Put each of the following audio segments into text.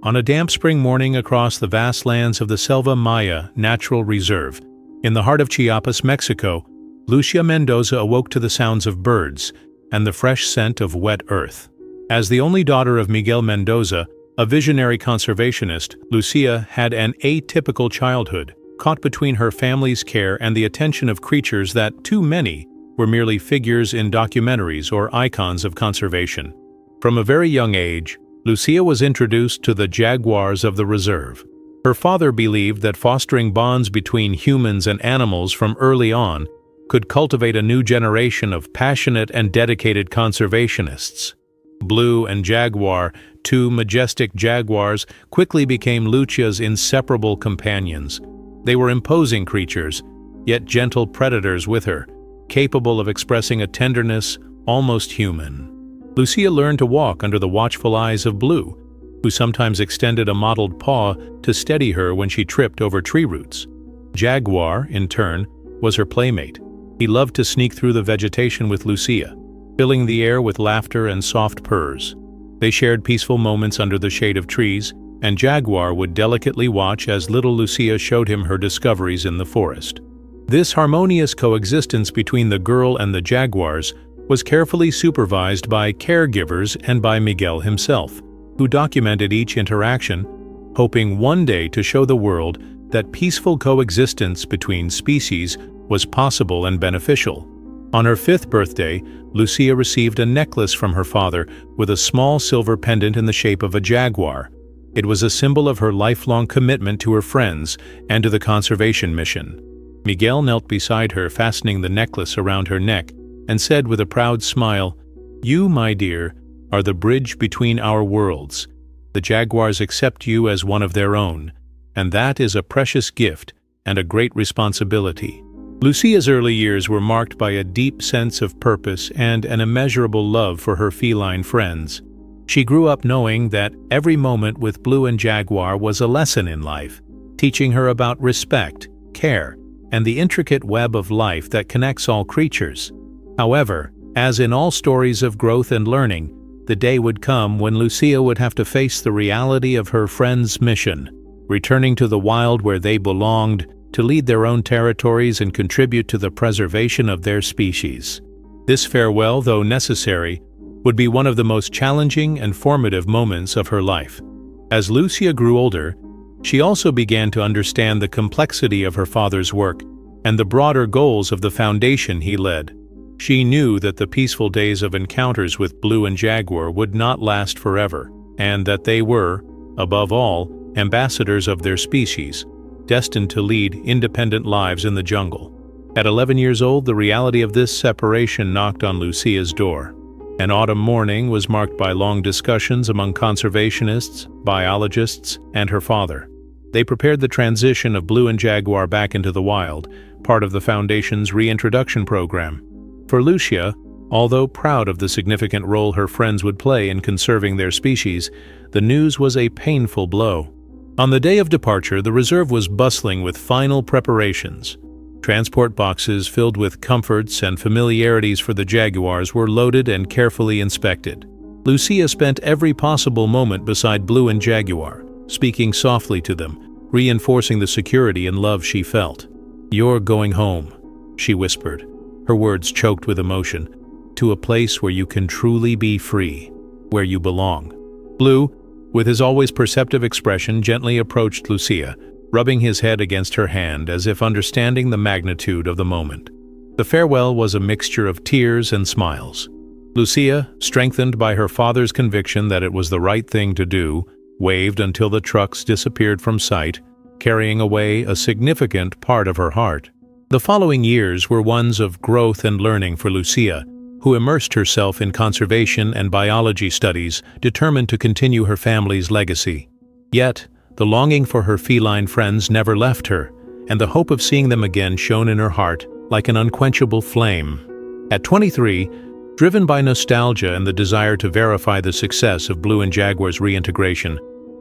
On a damp spring morning across the vast lands of the Selva Maya Natural Reserve, in the heart of Chiapas, Mexico, Lucia Mendoza awoke to the sounds of birds and the fresh scent of wet earth. As the only daughter of Miguel Mendoza, a visionary conservationist, Lucia had an atypical childhood, caught between her family's care and the attention of creatures that, to many, were merely figures in documentaries or icons of conservation. From a very young age, Lucia was introduced to the jaguars of the reserve. Her father believed that fostering bonds between humans and animals from early on could cultivate a new generation of passionate and dedicated conservationists. Blue and Jaguar, two majestic jaguars, quickly became Lucia's inseparable companions. They were imposing creatures, yet gentle predators with her, capable of expressing a tenderness almost human. Lucia learned to walk under the watchful eyes of Blue, who sometimes extended a mottled paw to steady her when she tripped over tree roots. Jaguar, in turn, was her playmate. He loved to sneak through the vegetation with Lucia, filling the air with laughter and soft purrs. They shared peaceful moments under the shade of trees, and Jaguar would delicately watch as little Lucia showed him her discoveries in the forest. This harmonious coexistence between the girl and the jaguars was carefully supervised by caregivers and by Miguel himself, who documented each interaction, hoping one day to show the world that peaceful coexistence between species was possible and beneficial. On her 5th birthday, Lucia received a necklace from her father with a small silver pendant in the shape of a jaguar. It was a symbol of her lifelong commitment to her friends and to the conservation mission. Miguel knelt beside her, fastening the necklace around her neck, and said with a proud smile, "You, my dear, are the bridge between our worlds. The jaguars accept you as one of their own, and that is a precious gift and a great responsibility." Lucia's early years were marked by a deep sense of purpose and an immeasurable love for her feline friends. She grew up knowing that every moment with Blue and Jaguar was a lesson in life, teaching her about respect, care, and the intricate web of life that connects all creatures. However, as in all stories of growth and learning, the day would come when Lucia would have to face the reality of her friends' mission, returning to the wild where they belonged, to lead their own territories and contribute to the preservation of their species. This farewell, though necessary, would be one of the most challenging and formative moments of her life. As Lucia grew older, she also began to understand the complexity of her father's work and the broader goals of the foundation he led. She knew that the peaceful days of encounters with Blue and Jaguar would not last forever, and that they were, above all, ambassadors of their species, destined to lead independent lives in the jungle. At 11 years old, the reality of this separation knocked on Lucia's door. An autumn morning was marked by long discussions among conservationists, biologists, and her father. They prepared the transition of Blue and Jaguar back into the wild, part of the Foundation's reintroduction program. For Lucia, although proud of the significant role her friends would play in conserving their species, the news was a painful blow. On the day of departure, the reserve was bustling with final preparations. Transport boxes filled with comforts and familiarities for the jaguars were loaded and carefully inspected. Lucia spent every possible moment beside Blue and Jaguar, speaking softly to them, reinforcing the security and love she felt. "You're going home," she whispered, her words choked with emotion, "to a place where you can truly be free, where you belong." Blue, with his always perceptive expression, gently approached Lucia, rubbing his head against her hand as if understanding the magnitude of the moment. The farewell was a mixture of tears and smiles. Lucia, strengthened by her father's conviction that it was the right thing to do, waved until the trucks disappeared from sight, carrying away a significant part of her heart. The following years were ones of growth and learning for Lucia, who immersed herself in conservation and biology studies, determined to continue her family's legacy. Yet, the longing for her feline friends never left her, and the hope of seeing them again shone in her heart like an unquenchable flame. At 23, driven by nostalgia and the desire to verify the success of Blue and Jaguar's reintegration,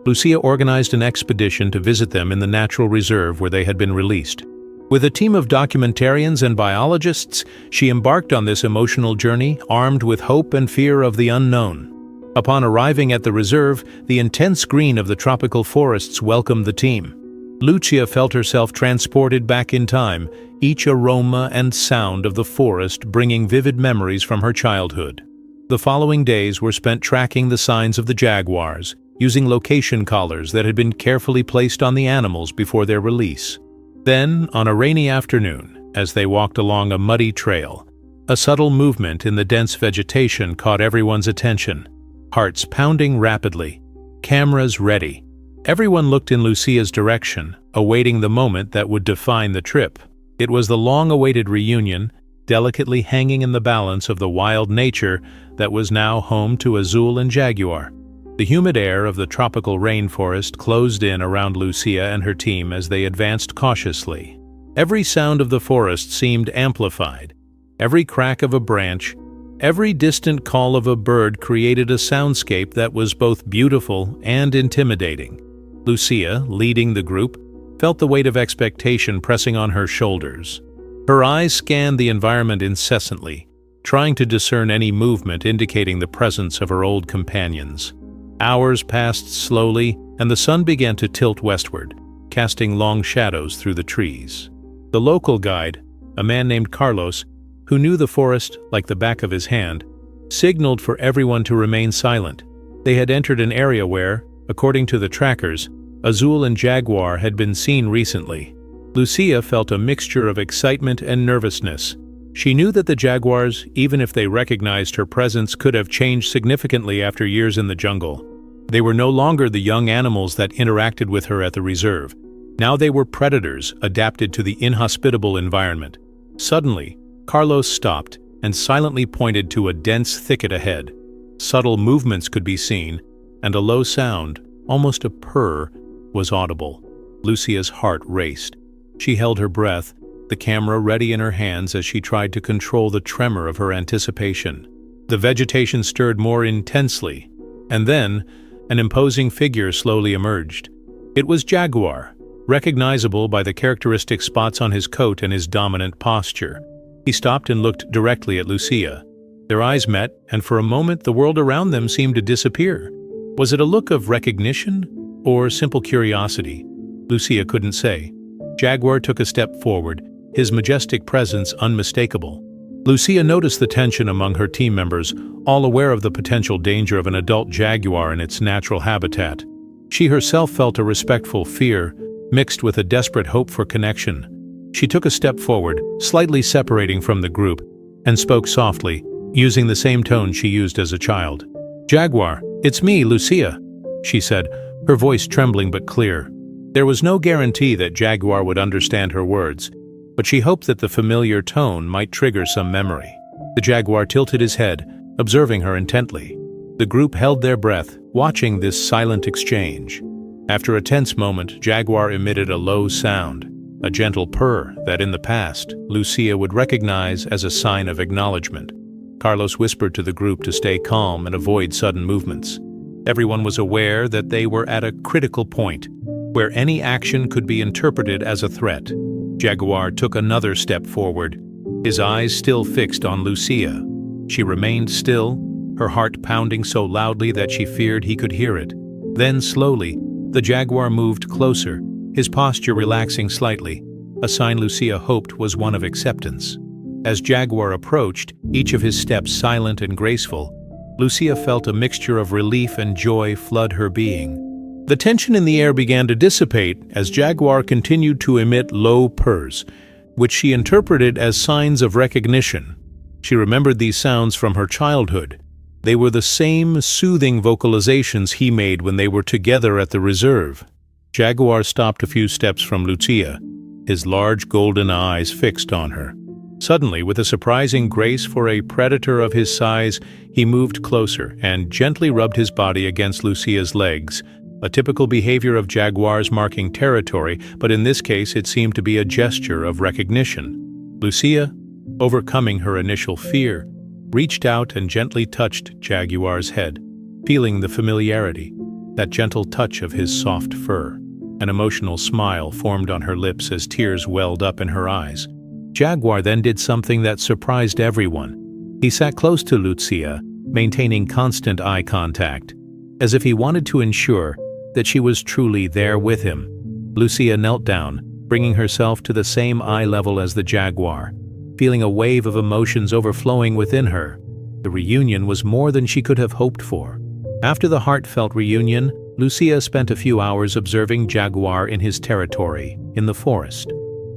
Lucia organized an expedition to visit them in the natural reserve where they had been released. With a team of documentarians and biologists, she embarked on this emotional journey, armed with hope and fear of the unknown. Upon arriving at the reserve, the intense green of the tropical forests welcomed the team. Lucia felt herself transported back in time, each aroma and sound of the forest bringing vivid memories from her childhood. The following days were spent tracking the signs of the jaguars, using location collars that had been carefully placed on the animals before their release. Then, on a rainy afternoon, as they walked along a muddy trail, a subtle movement in the dense vegetation caught everyone's attention. Hearts pounding rapidly, cameras ready. Everyone looked in Lucia's direction, awaiting the moment that would define the trip. It was the long-awaited reunion, delicately hanging in the balance of the wild nature that was now home to Azul and Jaguar. The humid air of the tropical rainforest closed in around Lucia and her team as they advanced cautiously. Every sound of the forest seemed amplified. Every crack of a branch, every distant call of a bird created a soundscape that was both beautiful and intimidating. Lucia, leading the group, felt the weight of expectation pressing on her shoulders. Her eyes scanned the environment incessantly, trying to discern any movement indicating the presence of her old companions. Hours passed slowly, and the sun began to tilt westward, casting long shadows through the trees. The local guide, a man named Carlos, who knew the forest like the back of his hand, signaled for everyone to remain silent. They had entered an area where, according to the trackers, Azul and Jaguar had been seen recently. Lucia felt a mixture of excitement and nervousness. She knew that the jaguars, even if they recognized her presence, could have changed significantly after years in the jungle. They were no longer the young animals that interacted with her at the reserve. Now they were predators adapted to the inhospitable environment. Suddenly, Carlos stopped and silently pointed to a dense thicket ahead. Subtle movements could be seen, and a low sound, almost a purr, was audible. Lucia's heart raced. She held her breath, the camera ready in her hands as she tried to control the tremor of her anticipation. The vegetation stirred more intensely, and then an imposing figure slowly emerged. It was Jaguar, recognizable by the characteristic spots on his coat and his dominant posture. He stopped and looked directly at Lucia. Their eyes met, and for a moment the world around them seemed to disappear. Was it a look of recognition or simple curiosity? Lucia couldn't say. Jaguar took a step forward, his majestic presence unmistakable. Lucia noticed the tension among her team members, all aware of the potential danger of an adult jaguar in its natural habitat. She herself felt a respectful fear, mixed with a desperate hope for connection. She took a step forward, slightly separating from the group, and spoke softly, using the same tone she used as a child. "Jaguar, it's me, Lucia," she said, her voice trembling but clear. There was no guarantee that Jaguar would understand her words, but she hoped that the familiar tone might trigger some memory. The jaguar tilted his head, observing her intently. The group held their breath, watching this silent exchange. After a tense moment, Jaguar emitted a low sound, a gentle purr that in the past, Lucia would recognize as a sign of acknowledgement. Carlos whispered to the group to stay calm and avoid sudden movements. Everyone was aware that they were at a critical point, where any action could be interpreted as a threat. Jaguar took another step forward, his eyes still fixed on Lucia. She remained still, her heart pounding so loudly that she feared he could hear it. Then slowly, the jaguar moved closer, his posture relaxing slightly, a sign Lucia hoped was one of acceptance. As Jaguar approached, each of his steps silent and graceful, Lucia felt a mixture of relief and joy flood her being. The tension in the air began to dissipate as Jaguar continued to emit low purrs, which she interpreted as signs of recognition. She remembered these sounds from her childhood. They were the same soothing vocalizations he made when they were together at the reserve. Jaguar stopped a few steps from Lucia, his large golden eyes fixed on her. Suddenly, with a surprising grace for a predator of his size, he moved closer and gently rubbed his body against Lucia's legs, a typical behavior of jaguars marking territory, but in this case it seemed to be a gesture of recognition. Lucia, overcoming her initial fear, reached out and gently touched Jaguar's head, feeling the familiarity, that gentle touch of his soft fur. An emotional smile formed on her lips as tears welled up in her eyes. Jaguar then did something that surprised everyone. He sat close to Lucia, maintaining constant eye contact, as if he wanted to ensure that she was truly there with him. Lucia knelt down, bringing herself to the same eye level as the jaguar, feeling a wave of emotions overflowing within her. The reunion was more than she could have hoped for. After the heartfelt reunion, Lucia spent a few hours observing Jaguar in his territory, in the forest.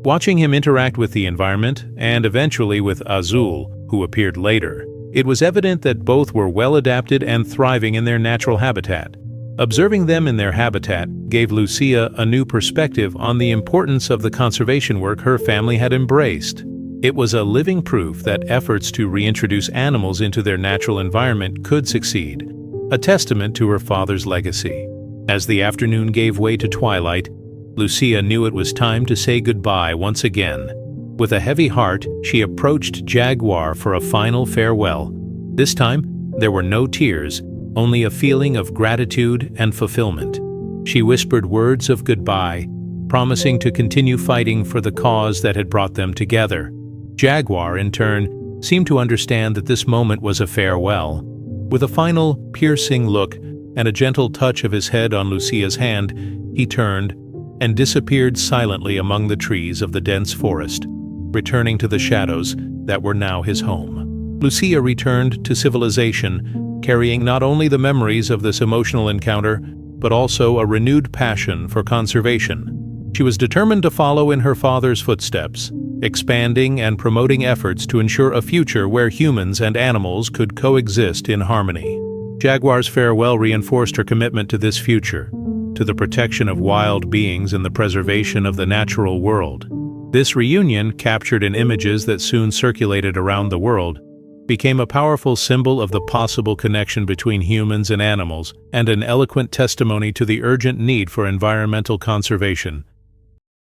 Watching him interact with the environment, and eventually with Azul, who appeared later, it was evident that both were well adapted and thriving in their natural habitat. Observing them in their habitat gave Lucia a new perspective on the importance of the conservation work her family had embraced. It was a living proof that efforts to reintroduce animals into their natural environment could succeed, a testament to her father's legacy. As the afternoon gave way to twilight, Lucia knew it was time to say goodbye once again. With a heavy heart, she approached Jaguar for a final farewell. This time, there were no tears, only a feeling of gratitude and fulfillment. She whispered words of goodbye, promising to continue fighting for the cause that had brought them together. Jaguar, in turn, seemed to understand that this moment was a farewell. With a final, piercing look and a gentle touch of his head on Lucia's hand, he turned and disappeared silently among the trees of the dense forest, returning to the shadows that were now his home. Lucia returned to civilization, carrying not only the memories of this emotional encounter, but also a renewed passion for conservation. She was determined to follow in her father's footsteps, expanding and promoting efforts to ensure a future where humans and animals could coexist in harmony. Jaguar's farewell reinforced her commitment to this future, to the protection of wild beings and the preservation of the natural world. This reunion, captured in images that soon circulated around the world, became a powerful symbol of the possible connection between humans and animals, and an eloquent testimony to the urgent need for environmental conservation.